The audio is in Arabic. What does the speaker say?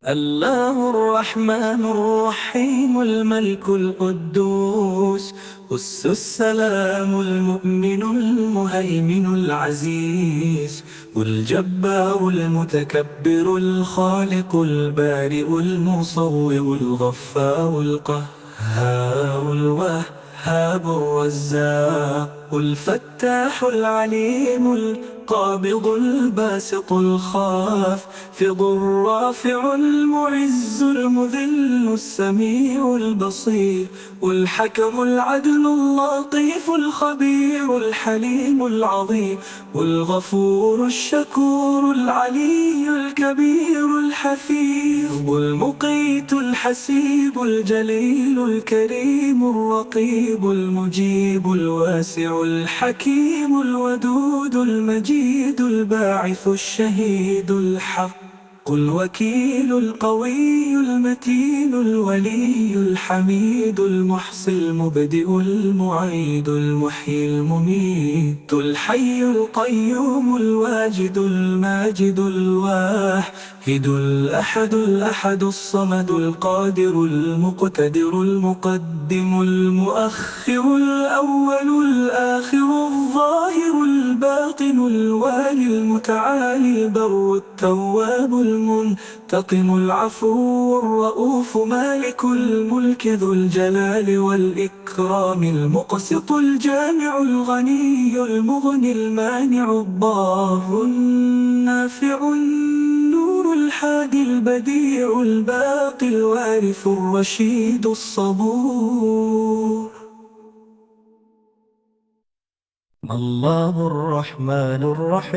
الله الرحمن الرحيم الملك القدوس السلام المؤمن المهيمن العزيز الجبار المتكبر الخالق البارئ المصور الغفار القهار الوهاب الرزاق الفتاح العليم القابض الباسط الخافض الرافع المعز المذل السميع البصير الحكم العدل اللطيف الخبير الحليم العظيم الغفور الشكور العلي الكبير الحفيظ المقيت الحسيب الجليل الكريم الرقيب المجيب الواسع الحكيم الودود المجيد الباعث الشهيد الحق الوكيل القوي المتين الولي الحميد المحصي المبدئ المعيد المحيي المميت الحي القيوم الواجد الماجد الواحد الأحد الصمد القادر المقتدر المقدم المؤخر الأول الآخر الظاهر الباطن الوالي المتعالي البر التواب المنتقم العفو الرؤوف مالك الملك ذو الجلال والإكرام المقسط الجامع الغني المغني المانع الضار النافع النور الحادي البديع الباقي الوارث الرشيد الصبور. الله الرحمن الرحيم.